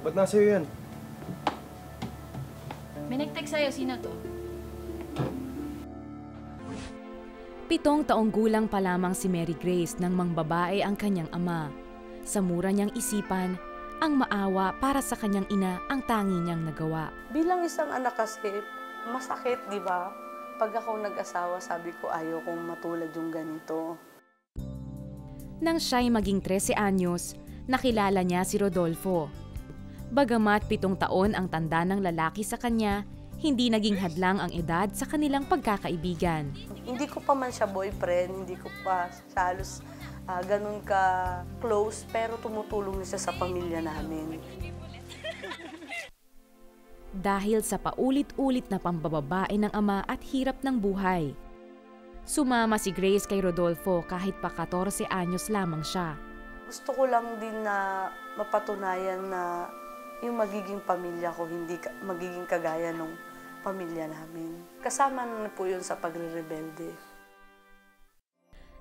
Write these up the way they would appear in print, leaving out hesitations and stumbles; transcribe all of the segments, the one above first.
Ba't nasa'yo yan? May nag-text sa'yo. Sino to? 7 taong gulang pa lamang si Mary Grace nang mangbabae ang kanyang ama. Sa mura niyang isipan, ang maawa para sa kanyang ina ang tangi niyang nagawa. Bilang isang anak kasi, masakit, di ba? Pag ako nag-asawa, sabi ko ayaw kong matulad yung ganito. Nang siya'y maging 13 anyos, nakilala niya si Rodolfo. Bagamat 7 taon ang tanda ng lalaki sa kanya, hindi naging hadlang ang edad sa kanilang pagkakaibigan. Hindi ko pa man siya boyfriend, hindi ko pa siya halos ganun ka close, pero tumutulong siya sa pamilya namin. Dahil sa paulit-ulit na pambababae ng ama at hirap ng buhay, sumama si Grace kay Rodolfo kahit pa 14 anyos lamang siya. Gusto ko lang din na mapatunayan na yung magiging pamilya ko hindi magiging kagaya ng pamilya namin. Kasama na po yun sa pagre-rebelde.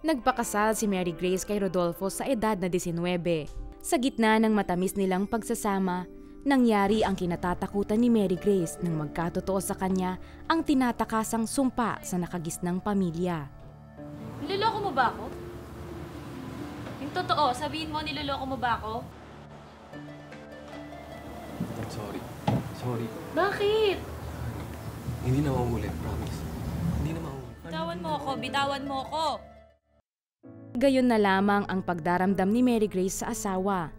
Nagpakasal si Mary Grace kay Rodolfo sa edad na 19. Sa gitna ng matamis nilang pagsasama, nangyari ang kinatatakutan ni Mary Grace nang magkatotoo sa kanya ang tinatakasang sumpa sa nakagisnang pamilya. Niloloko mo ba ako? Yung totoo, sabihin mo, niloloko mo ba ako? Sorry. Sorry. Bakit? Hindi na mauulit, promise. Hindi na mauulit. Bitawan mo ako, bitawan mo ako. Gayon na lamang ang pagdaramdam ni Mary Grace sa asawa.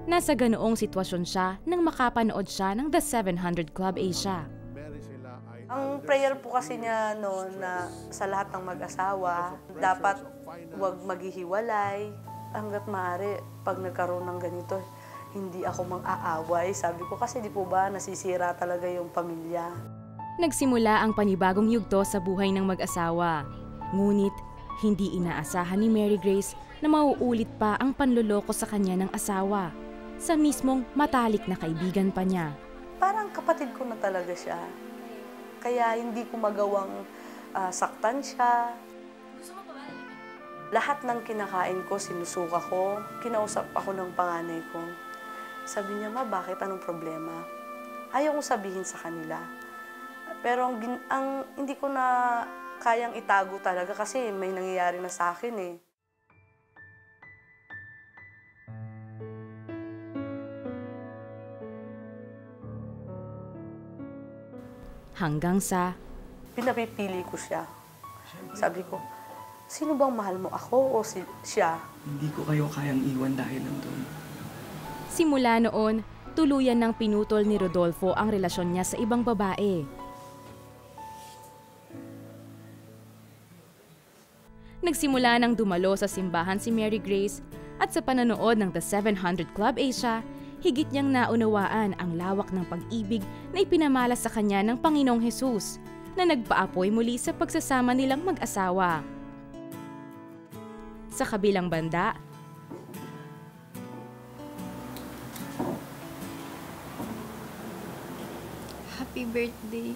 Nasa ganoong sitwasyon siya nang makapanood siya ng The 700 Club Asia. Ang prayer po kasi niya noon na sa lahat ng mag-asawa, dapat huwag maghihiwalay. Hanggat maaari, pag nagkaroon ng ganito, hindi ako mang-aaway. Sabi ko kasi di po ba nasisira talaga yung pamilya. Nagsimula ang panibagong yugto sa buhay ng mag-asawa. Ngunit hindi inaasahan ni Mary Grace na mauulit pa ang panloloko sa kanya ng asawa sa mismong matalik na kaibigan pa niya. Parang kapatid ko na talaga siya. Kaya hindi ko magawang saktan siya. Gusto mo pa ba? Lahat ng kinakain ko, sinusuka ko. Kinausap ako ng panganay ko. Sabi niya, ma, bakit? Anong problema? Ayaw kong sabihin sa kanila. Pero ang hindi ko na kayang itago talaga kasi may nangyayari na sa akin eh. Hanggang sa Pinapipili ko siya. Sabi ko, sino bang mahal mo, ako o siya? Hindi ko kayo kayang iwan dahil nandun. simula noon, tuluyan ng pinutol ni Rodolfo ang relasyon niya sa ibang babae. Nagsimula nang dumalo sa simbahan si Mary Grace at sa pananood ng The 700 Club Asia, higit niyang naunawaan ang lawak ng pag-ibig na ipinamalas sa kanya ng Panginoong Hesus na nagpaapoy muli sa pagsasama nilang mag-asawa. Sa kabilang banda, Happy birthday.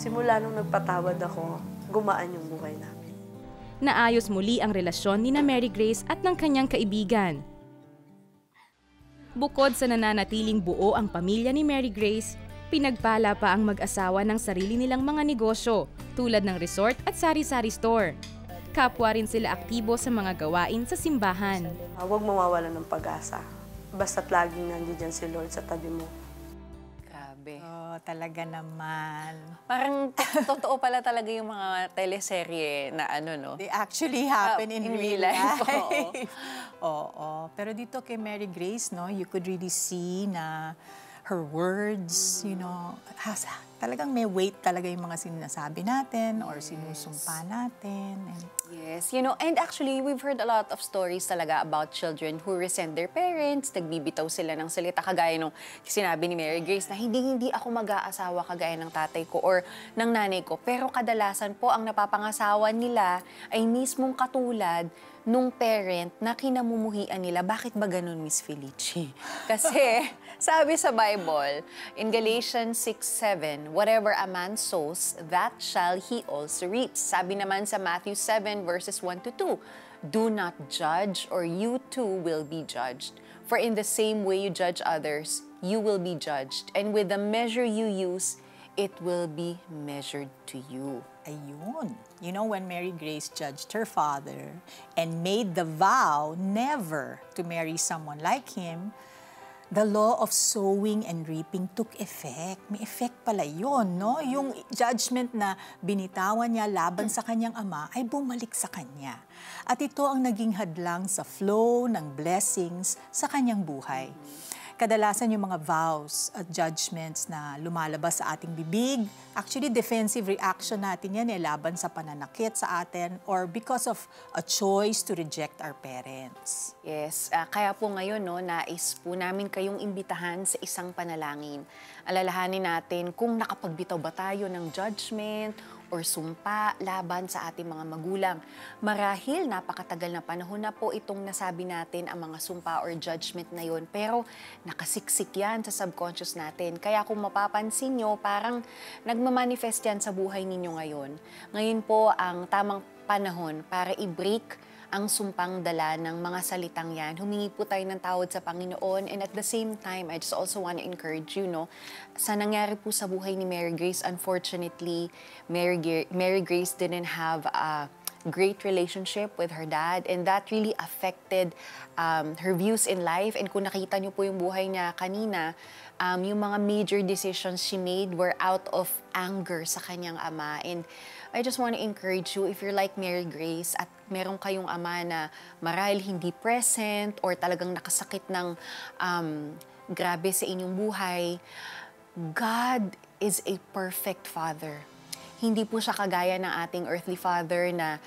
Simula nung nagpatawad ako, gumaan yung buhay namin. naayos muli ang relasyon ni na Mary Grace at ng kanyang kaibigan. Bukod sa nananatiling buo ang pamilya ni Mary Grace, pinagpala pa ang mag-asawa ng sarili nilang mga negosyo tulad ng resort at sari-sari store. Kapwa rin sila aktibo sa mga gawain sa simbahan. Huwag mawawalan ng pag-asa. Basta't laging nandiyan si Lord sa tabi mo. Grabe. Oh, talaga naman. Parang totoo pala talaga yung mga teleserye na ano, no? They actually happen in real life. Oo. Oo. Pero dito kay Mary Grace, no, you could really see na her words, you know, talagang may weight talaga yung mga sinasabi natin or sinusumpa natin. And Yes, you know, and actually, we've heard a lot of stories talaga about children who resent their parents, nagbibitaw sila ng salita, kagaya nung sinabi ni Mary Grace na hindi ako mag-aasawa kagaya ng tatay ko or ng nanay ko. Pero kadalasan po, ang napapangasawa nila ay mismong katulad nung parent na kinamumuhian nila. Bakit ba ganun, Miss Felici? Kasi sabi sa Bible, in Galatians 6:7, whatever a man sows, that shall he also reap. Sabi naman sa Matthew 7 verses 1 to 2, do not judge or you too will be judged. For in the same way you judge others, you will be judged. And with the measure you use, it will be measured to you. Ayun. You know, when Mary Grace judged her father and made the vow never to marry someone like him, the law of sowing and reaping took effect. May effect pala yun, no? Yung judgment na binitawan niya laban sa kanyang ama ay bumalik sa kanya. At ito ang naging hadlang sa flow ng blessings sa kanyang buhay. Kadalasan yung mga vows at judgments na lumalabas sa ating bibig, actually defensive reaction natin yan laban sa pananakit sa atin or because of a choice to reject our parents. Yes, kaya po ngayon, no, nais po namin kayong imbitahan sa isang panalangin. Alalahanin natin kung nakapagbitaw ba tayo ng judgment or sumpa laban sa ating mga magulang. Marahil napakatagal na panahon na po itong nasabi natin ang mga sumpa or judgment na yon, pero nakasiksik yan sa subconscious natin. Kaya kung mapapansin nyo, parang nagmamanifest yan sa buhay ninyo ngayon. Ngayon po ang tamang panahon para i-break ang sumpang dala ng mga salitang yan. Humingi po tayo ng tawad sa Panginoon, and at the same time, I just also want to encourage you, no, sa nangyari po sa buhay ni Mary Grace, unfortunately, Mary Grace didn't have a great relationship with her dad, and that really affected her views in life. And kung nakita niyo po yung buhay niya kanina, yung mga major decisions she made were out of anger sa kanyang ama. And I just want to encourage you, if you're like Mary Grace at meron kayong ama na marahil hindi present or talagang nakasakit ng grabe sa inyong buhay, God is a perfect Father. Hindi po siya kagaya ng ating earthly father na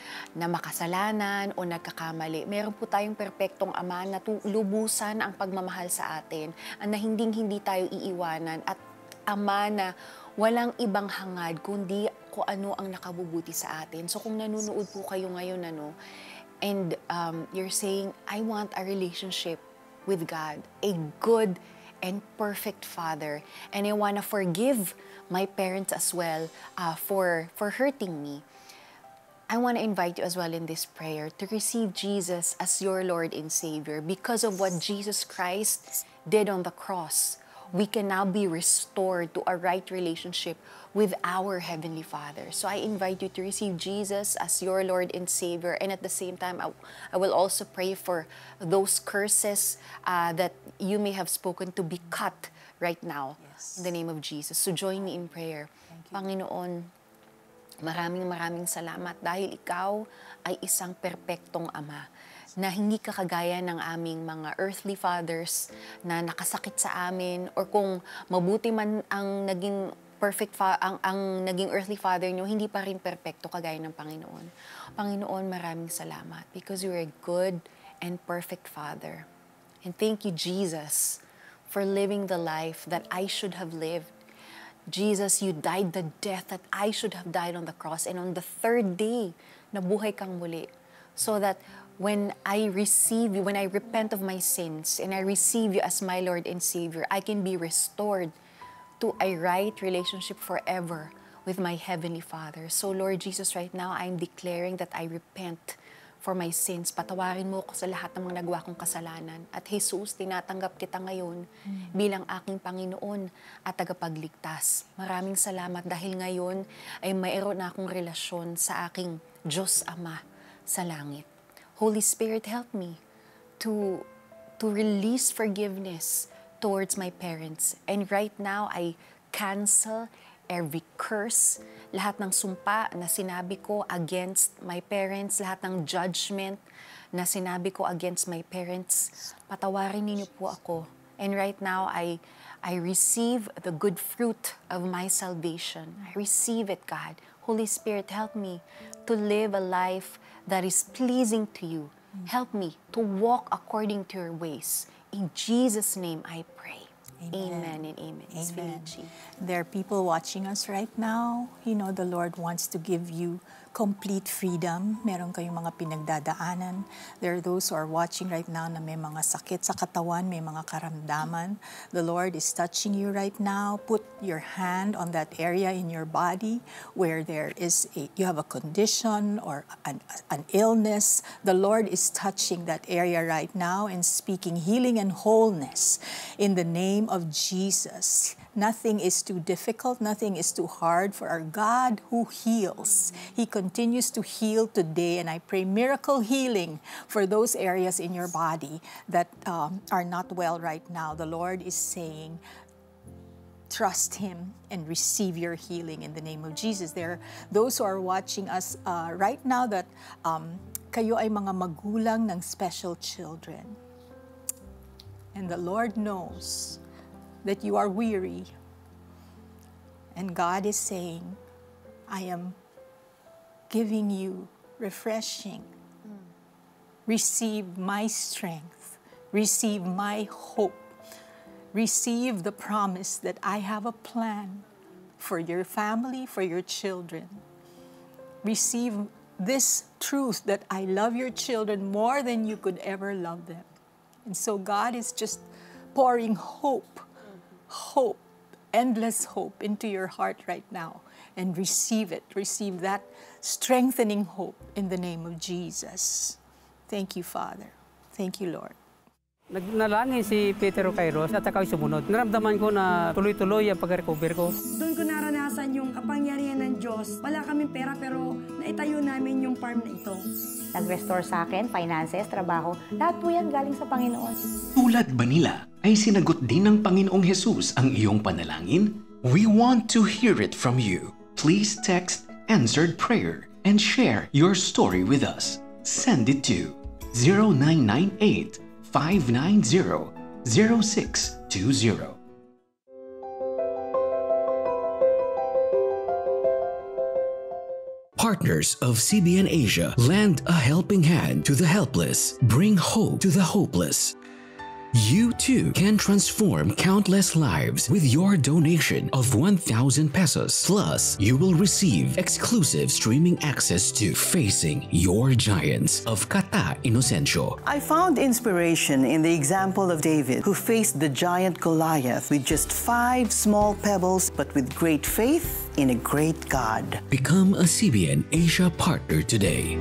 makasalanan o nagkakamali. Meron po tayong perpektong ama na lubusan ang pagmamahal sa atin, na hindi tayo iiwanan, at ama na walang ibang hangad kundi kung ano ang nakabubuti sa atin. So kung nanonood po kayo ngayon, and you're saying, I want a relationship with God, a good and perfect Father, and I want to forgive my parents as well for hurting me, I want to invite you as well in this prayer to receive Jesus as your Lord and Savior. Because of what Jesus Christ did on the cross, we can now be restored to a right relationship with our Heavenly Father. So I invite you to receive Jesus as your Lord and Savior. And at the same time, I will also pray for those curses that you may have spoken to be cut right now. Yes. In the name of Jesus. So join me in prayer. Panginoon, maraming salamat dahil ikaw ay isang perpektong Ama na hindi ka kagaya ng aming mga earthly fathers na nakasakit sa amin, or kung mabuti man ang naging ang naging earthly father niyo, hindi pa rin perpekto kagaya ng Panginoon. Panginoon, maraming salamat because you are a good and perfect Father. And thank you, Jesus, for living the life that I should have lived. Jesus, you died the death that I should have died on the cross, and on the third day, nabuhay kang muli, so that when I receive you, when I repent of my sins, and I receive you as my Lord and Savior, I can be restored to a right relationship forever with my Heavenly Father. So Lord Jesus, right now, I'm declaring that I repent for my sins. Patawarin mo ko sa lahat ng mga nagawa kong kasalanan. At Jesus, tinatanggap kita ngayon bilang aking Panginoon at tagapagligtas. Maraming salamat dahil ngayon ay mayroon na akong relasyon sa aking Diyos Ama sa langit. Holy Spirit, help me to release forgiveness towards my parents. And right now, I cancel every curse, lahat ng sumpa na sinabi ko against my parents, lahat ng judgment na sinabi ko against my parents. Patawarin niyo po ako. And right now, I receive the good fruit of my salvation. I receive it, God. Holy Spirit, help me to live a life that is pleasing to you. Help me to walk according to your ways. In Jesus' name I pray. Amen and amen. It's Amen. Felici. There are people watching us right now. You know, the Lord wants to give you complete freedom. Meron kayong mga pinagdadaanan. There are those who are watching right now na may mga sakit sa katawan, may mga karamdaman. The Lord is touching you right now. Put your hand on that area in your body where you have a condition or an illness. The Lord is touching that area right now and speaking healing and wholeness in the name of Jesus. Nothing is too difficult, nothing is too hard for our God who heals. He continues to heal today, and I pray miracle healing for those areas in your body that are not well right now. The Lord is saying, trust Him and receive your healing in the name of Jesus. There are those who are watching us right now that kayo ay mga magulang ng special children. And the Lord knows that you are weary. And God is saying, I am giving you refreshing. Receive my strength. Receive my hope. Receive the promise that I have a plan for your family, for your children. Receive this truth that I love your children more than you could ever love them. And so God is just pouring hope, endless hope into your heart right now. And receive it. Receive that strengthening hope in the name of Jesus. Thank you, Father. Thank you, Lord. Nagnalangin si Peter Kairos at ako'y sumunod. Naramdaman ko na tuloy-tuloy ang pag-recover ko. Doon ko naranasan yung kapangyarihan ng Diyos. Wala kaming pera pero naitayo namin yung farm na ito. Nag-restore sa akin, finances, trabaho, lahat po yan galing sa Panginoon. Tulad ba nila ay sinagot din ng Panginoong Jesus ang iyong panalangin? We want to hear it from you. Please text answered prayer and share your story with us. Send it to 0998 590-0620. Partners of CBN Asia lend a helping hand to the helpless, bring hope to the hopeless. You too can transform countless lives with your donation of 1,000 pesos. Plus, you will receive exclusive streaming access to Facing Your Giants of Kata Inocencio. I found inspiration in the example of David, who faced the giant Goliath with just 5 small pebbles, but with great faith in a great God. Become a CBN Asia partner today.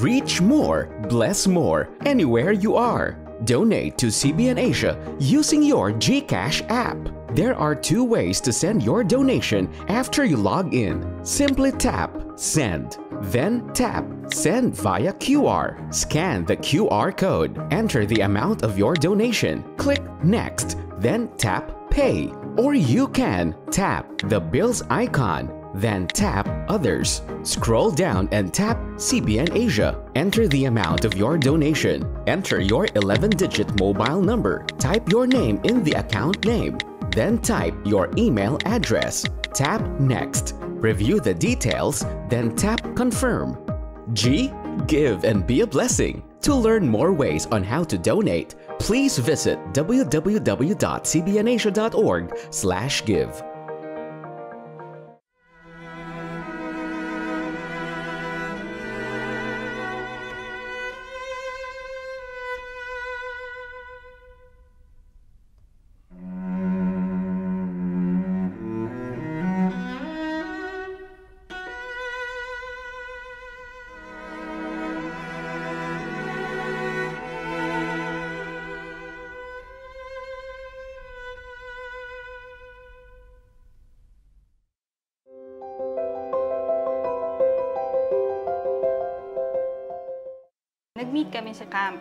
Reach more, bless more, anywhere you are. Donate to CBN Asia using your GCash app. There are 2 ways to send your donation after you log in. Simply tap Send, then tap Send via QR. Scan the QR code. Enter the amount of your donation. Click Next, then tap Pay. Or you can tap the bills icon, then tap Others. Scroll down and tap CBN Asia. Enter the amount of your donation. Enter your 11-digit mobile number. Type your name in the account name. Then type your email address. Tap Next. Review the details, then tap Confirm. G. Give and be a blessing. To learn more ways on how to donate, please visit www.cbnasia.org/give. Nag-meet kami sa camp.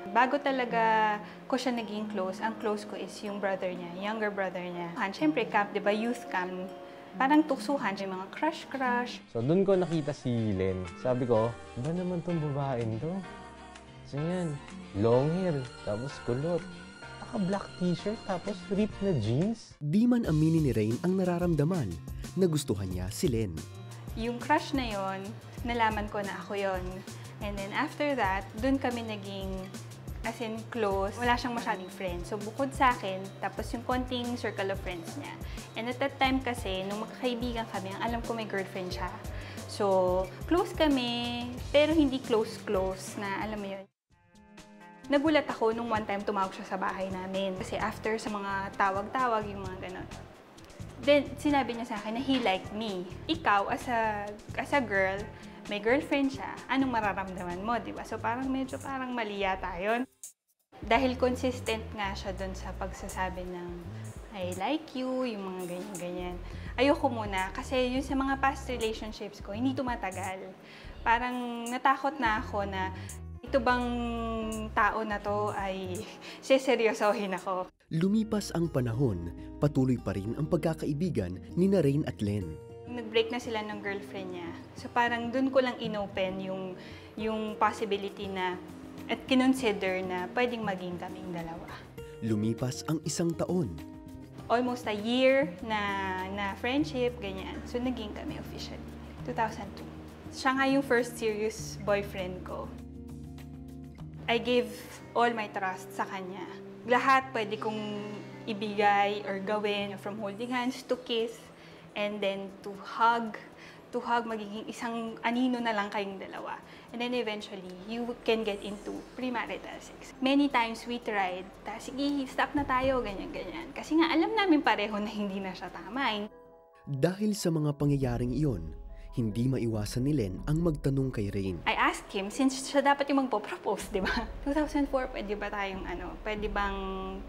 Bago talaga ko siya naging close, ang close ko is yung brother niya, younger brother niya. Siyempre, camp, di ba, youth camp, parang tuksuhan, yung mga crush. So, doon ko nakita si Len. Sabi ko, ba naman tong babaeng to? So yan, long hair, tapos kulot. Naka-black t-shirt, tapos ripped na jeans. Di man aminin ni Rain ang nararamdaman. Nagustuhan niya si Len. Yung crush na yon, nalaman ko na ako yon. And then after that, dun kami naging as in close, wala siyang masyadong friends. So, bukod sa akin, tapos yung konting circle of friends niya. And at that time kasi, nung magkakaibigan kami, ang alam ko may girlfriend siya. So, close kami, pero hindi close-close na, alam mo yun. Nagulat ako nung one time tumawag siya sa bahay namin. Kasi after sa mga tawag-tawag, yung mga ganon. Then, sinabi niya sa akin na he liked me. Ikaw, as a girl, may girlfriend siya, anong mararamdaman mo, di ba? So, parang medyo mali yata yun. Dahil consistent nga siya dun sa pagsasabi ng I like you, yung mga ganyan-ganyan. Ayoko muna, kasi yun sa mga past relationships ko, hindi tumatagal. Parang natakot na ako na ito bang tao na to ay seseryosohin ako. Lumipas ang panahon, patuloy pa rin ang pagkakaibigan ni Rain at Len. Nag-break na sila ng girlfriend niya. So parang dun ko lang inopen yung possibility na at kinonsider na pwedeng maging kaming dalawa. Lumipas ang 1 taon. Almost a year na friendship, ganyan. So naging kami officially. 2002. Siya nga yung first serious boyfriend ko. I gave all my trust sa kanya. Lahat pwede kong ibigay or gawin, from holding hands to kiss, and then to hug, magiging isang anino na lang kayong dalawa. And then eventually, you can get into premarital sex. Many times we tried, sige, stop na tayo, ganyan-ganyan. Kasi nga, alam namin pareho na hindi na siya tama. Dahil sa mga pangyayaring iyon, hindi maiwasan ni Len ang magtanong kay Rain. I asked him, since siya dapat yung magpo-propose, di ba? 2004, pwede ba tayong pwede bang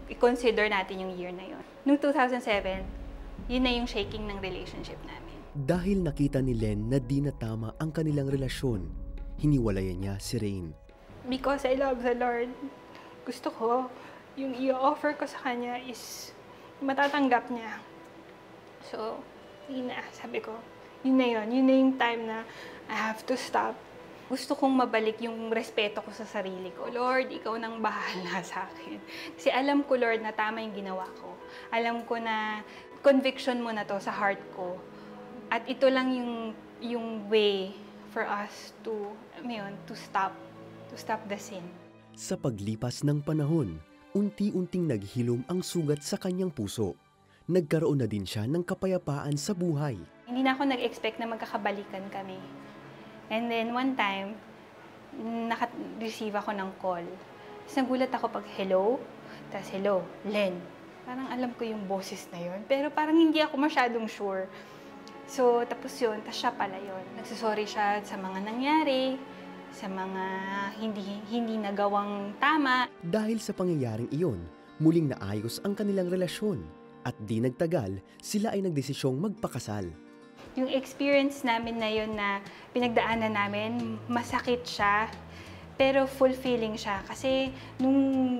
i-consider natin yung year na yun? Noong 2007, yun na yung shaking ng relationship namin. Dahil nakita ni Len na di na tama ang kanilang relasyon, hiniwalayan niya si Rain. Because I love the Lord, gusto ko, yung i-offer ko sa kanya is matatanggap niya. So, yun na, sabi ko, yun na yung time na I have to stop. Gusto kong mabalik yung respeto ko sa sarili ko. Lord, ikaw nang bahala sa akin. Kasi alam ko, Lord, na tama yung ginawa ko. Alam ko na conviction mo na to sa heart ko. At ito lang yung way for us to stop the sin. Sa paglipas ng panahon, unti-unting naghilom ang sugat sa kanyang puso. Nagkaroon na din siya ng kapayapaan sa buhay. Hindi na ako nag-expect na magkakabalikan kami. And then one time, naka-receive ako ng call. Tapos nagulat ako pag hello, tapos hello, Len. Parang alam ko yung boses na yun, pero parang hindi ako masyadong sure. So, tapos yun, tapos siya pala yun. Nagsasorry siya sa mga nangyari, sa mga hindi nagawang tama. Dahil sa pangyayaring iyon, muling naayos ang kanilang relasyon. At di nagtagal, sila ay nagdesisyong magpakasal. Yung experience namin na yun na pinagdaanan namin, masakit siya, pero fulfilling siya. Kasi nung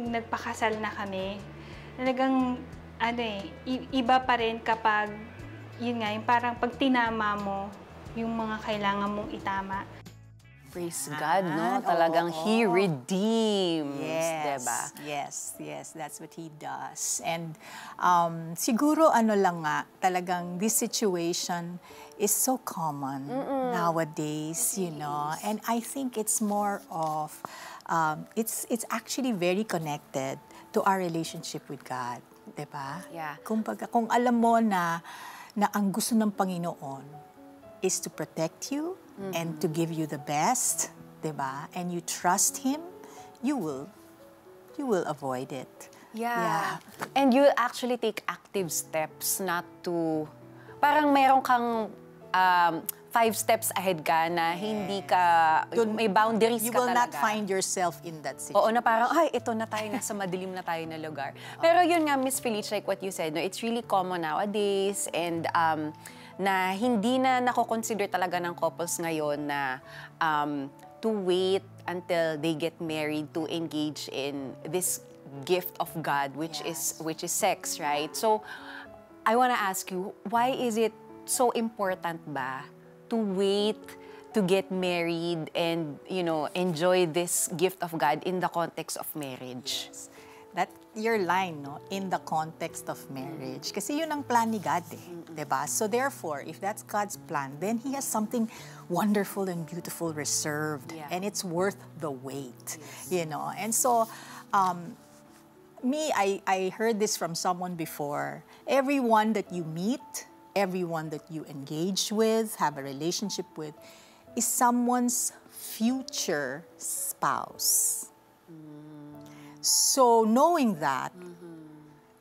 nagpakasal na kami, talagang iba pa rin kapag, yun nga, yung parang pag tinama mo, yung mga kailangan mong itama. Praise God, no? Talagang He redeems, diba? Yes, that's what He does. And siguro lang nga, talagang this situation is so common nowadays, you know. And I think it's more of, it's actually very connected to our relationship with God, diba? Yeah. Kung alam mo na ang gusto ng Panginoon is to protect you, and to give you the best, diba? And you trust Him, you will avoid it. Yeah. And you actually take active steps not to, parang meron kang 5 steps ahead ka na hindi ka, may boundaries ka talaga. You will not find yourself in that situation. Oo, na parang, ito na tayo, nasa madilim na tayo na lugar. Pero yun nga, Miss Felice, like what you said, no, it's really common nowadays, and na hindi na nako-consider talaga ng couples ngayon na to wait until they get married to engage in this gift of God, which is sex, right? So, I wanna ask you, why is it so important ba to wait to get married and, enjoy this gift of God in the context of marriage? Yes. That your line, no, in the context of marriage. Kasi yun ang plan ni God, diba? So therefore, if that's God's plan, then He has something wonderful and beautiful reserved. And it's worth the wait, you know. And so, I heard this from someone before. Everyone that you meet, everyone that you engage with, have a relationship with, is someone's future spouse. So knowing that,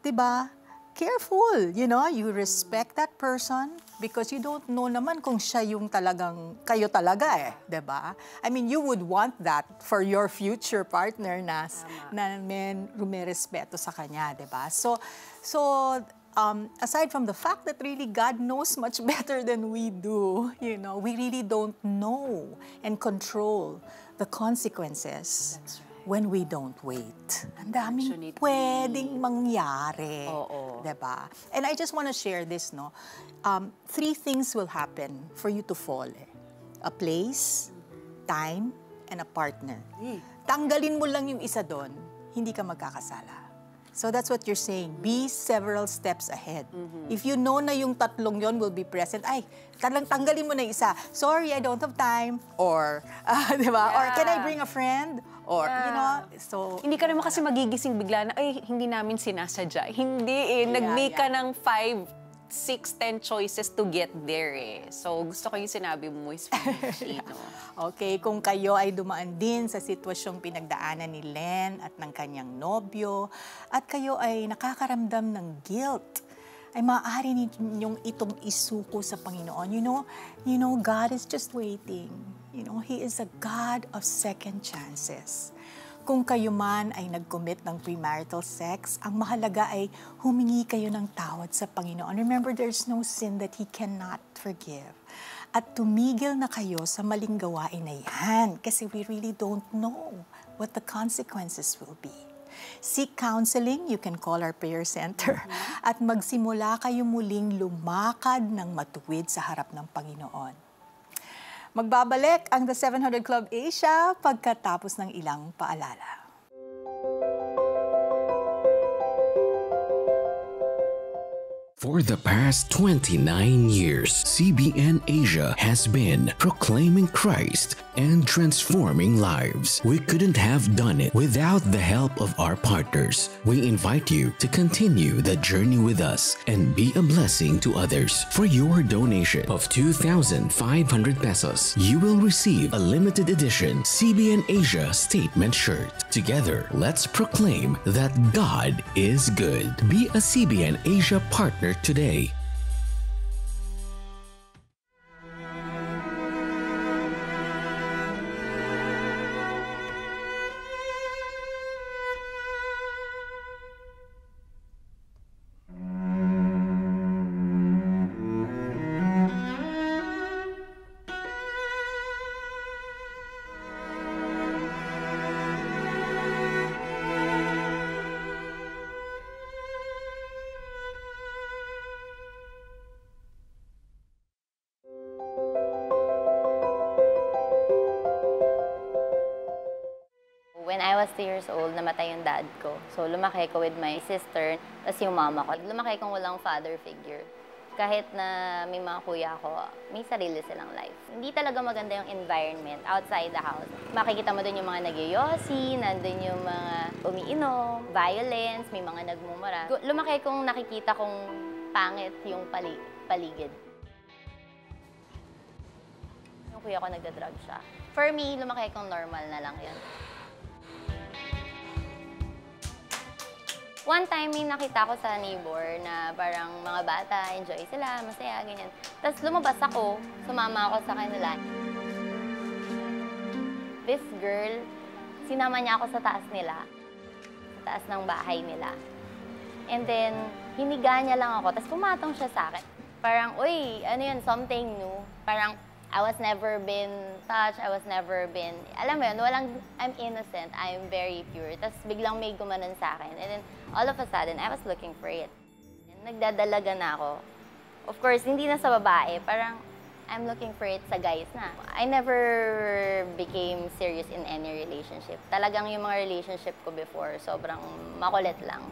diba, careful, you know, you respect that person because you don't know naman kung siya yung talagang, kayo talaga eh, diba? I mean, you would want that for your future partner na may respeto sa kanya, diba? So, aside from the fact that really God knows much better than we do, you know, we really don't know and control the consequences when we don't wait. Ang daming pwedeng mangyari, diba? And I just want to share this, no? 3 things will happen for you to fall. A place, time, and a partner. Tanggalin mo lang yung isa doon, hindi ka magkakasala. So that's what you're saying. Be several steps ahead. If you know na yung tatlong yon will be present, ay, tanggalin mo na isa. Sorry, I don't have time. Or, di ba? Or, can I bring a friend? Or, you know, so... Hindi ka naman kasi magigising bigla na, ay, hindi namin sinasadya. Hindi eh. Nag-make ka ng 5, 6, 10 choices to get there eh. So, gusto ko yung sinabi mo is no? Okay, kung kayo ay dumaan din sa sitwasyong pinagdaanan ni Len at ng kanyang nobyo, at kayo ay nakakaramdam ng guilt, ay maaari ninyong itong isuko sa Panginoon. You know, God is just waiting. You know, He is a God of second chances. Kung kayo man ay nag-commit ng premarital sex, ang mahalaga ay humingi kayo ng tawad sa Panginoon. Remember, there's no sin that He cannot forgive. At tumigil na kayo sa maling gawain na yan kasi we really don't know what the consequences will be. Seek counseling, you can call our prayer center, at magsimula kayo muling lumakad ng matuwid sa harap ng Panginoon. Magbabalik ang The 700 Club Asia pagkatapos ng ilang paalala. For the past 29 years, CBN Asia has been proclaiming Christ and transforming lives. We couldn't have done it without the help of our partners. We invite you to continue the journey with us and be a blessing to others. For your donation of 2,500 pesos, you will receive a limited edition CBN Asia statement shirt. Together, let's proclaim that God is good. Be a CBN Asia partner today. When I was 2 years old, namatay yung dad ko. So, lumaki ko with my sister, tapos yung mama ko. Lumaki kong walang father figure. Kahit na may mga kuya ko, may sarili silang life. Hindi talaga maganda yung environment outside the house. Makikita mo dun yung mga nagyoyosi, nandun yung mga umiinom, violence, may mga nagmumura. Lumaki kong nakikita kong pangit yung paligid. Yung kuya ko nagda-drug siya. For me, lumaki kong normal na lang yun. One time, may nakita ko sa neighbor na parang mga bata, enjoy sila, masaya, ganyan. Tapos lumabas ako, sumama ako sa kanila. This girl, sinama niya ako sa taas nila, sa taas ng bahay nila. And then, hiniga niya lang ako, tapos pumatong siya sa akin. Parang, uy, ano yun, something new. Parang, I was never been touched, I was never been, alam mo yun, I'm innocent, I'm very pure. Tapos biglang may gumanon sa akin. And then, all of a sudden, I was looking for it. Nagdadalaga na ako. Of course, hindi na sa babae, parang I'm looking for it sa guys na. I never became serious in any relationship. Talagang yung mga relationship ko before, sobrang makulit lang.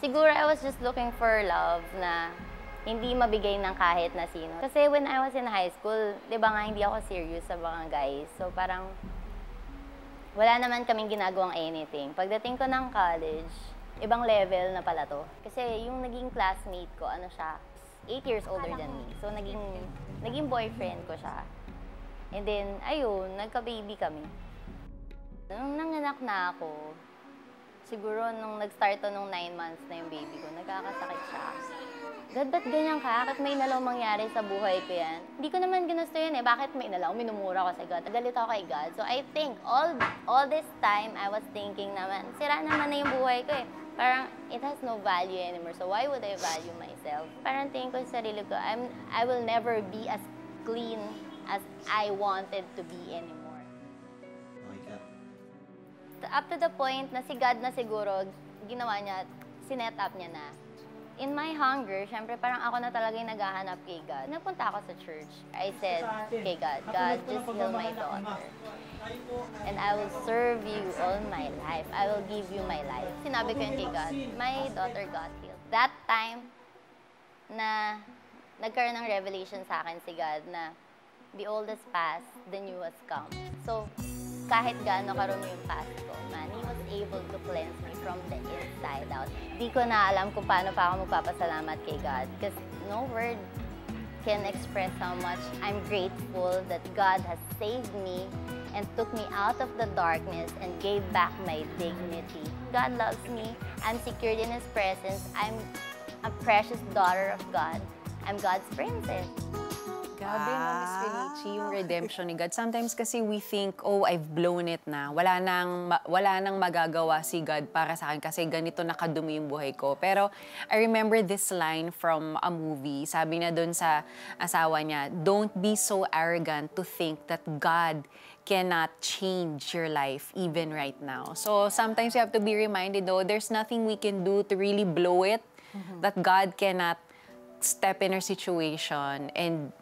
Siguro I was just looking for love na hindi mabigay ng kahit na sino. Kasi when I was in high school, di ba nga hindi ako serious sa mga guys. So parang wala naman kaming ginagawang anything. Pagdating ko ng college, ibang level na pala to. Kasi yung naging classmate ko, ano siya, 8 years older than me. So, naging boyfriend ko siya. And then, ayun, nagka-baby kami. Nung nanganak na ako, siguro nung nag-start to nung 9 months na yung baby ko, nagkakasakit siya. God, ba't ganyan ka? Bakit may inalaw mangyari sa buhay ko yan? Hindi ko naman ginusto yun eh. Bakit may inalaw? Minumura ko sa God. Galit ako kay God. So I think all this time, I was thinking naman, sira naman na yung buhay ko eh. Parang it has no value anymore. So why would I value myself? Parang tingin ko sa sarili ko, I will never be as clean as I wanted to be anymore. Up to the point na si God na siguro, ginawa niya, sinet up niya na. In my hunger, syempre parang ako na talaga yung naghahanap kay God. Nagpunta ako sa church. I said kay God, God, just heal my daughter. And I will serve you all my life. I will give you my life. Sinabi ko yun kay God, my daughter got healed. That time na nagkaroon ng revelation sa akin si God na the old has passed, the new has come. So, kahit gaano karumi yung past ko, man, He was able to cleanse me from the inside out. Di ko na alam kung paano pa ako magpapasalamat kay God. Because no word can express how much I'm grateful that God has saved me and took me out of the darkness and gave back my dignity. God loves me. I'm secured in His presence. I'm a precious daughter of God. I'm God's princess. Grabe, no, Miss Felici, yung redemption ni God. Sometimes kasi we think, oh, I've blown it na. Wala nang magagawa si God para sa akin kasi ganito nakadumi yung buhay ko. Pero I remember this line from a movie. Sabi niya doon sa asawa niya, don't be so arrogant to think that God cannot change your life even right now. So sometimes you have to be reminded, though, there's nothing we can do to really blow it, that God cannot step in our situation and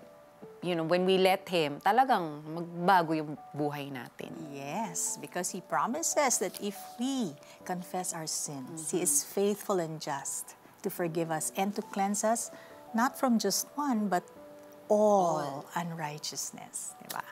you know, when we let Him, talagang magbago yung buhay natin. Yes, because He promises that if we confess our sins, He is faithful and just to forgive us and to cleanse us, not from just one, but all unrighteousness. Diba?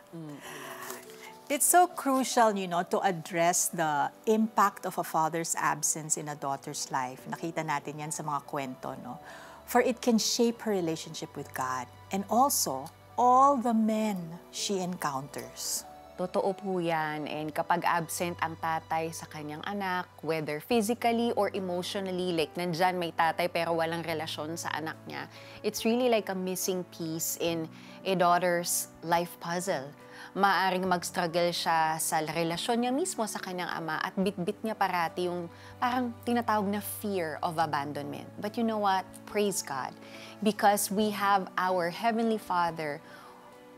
It's so crucial, you know, to address the impact of a father's absence in a daughter's life. Nakita natin yan sa mga kwento, no? For it can shape her relationship with God and also all the men she encounters. Totoo po yan. And kapag absent ang tatay sa kanyang anak, whether physically or emotionally, like nandyan may tatay pero walang relasyon sa anak niya, it's really like a missing piece in a daughter's life puzzle. Maaring mag-struggle siya sa relasyon niya mismo sa kanyang ama at bit-bit niya parati yung parang tinatawag na fear of abandonment. But you know what? Praise God. Because we have our Heavenly Father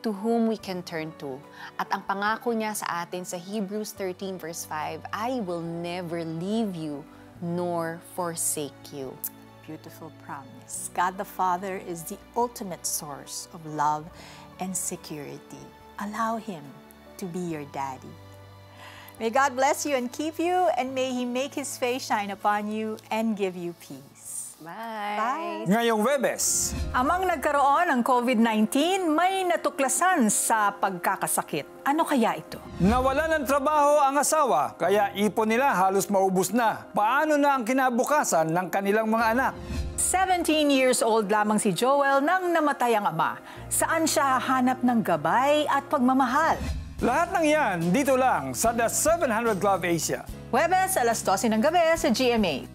to whom we can turn to. At ang pangako niya sa atin sa Hebrews 13 verse 5, I will never leave you nor forsake you. Beautiful promise. God the Father is the ultimate source of love and security. Allow Him to be your daddy. May God bless you and keep you, and may He make His face shine upon you and give you peace. Bye! Ngayong Webes, amang nagkaroon ng COVID-19, may natuklasan sa pagkakasakit. Ano kaya ito? nawala ng trabaho ang asawa, kaya ipon nila halos maubos na. Paano na ang kinabukasan ng kanilang mga anak? 17 years old lamang si Joel nang namatay ang ama. Saan siya hahanap ng gabay at pagmamahal? Lahat ng yan dito lang sa The 700 Club Asia. Huwebes, alas 12 ng gabi sa GMA.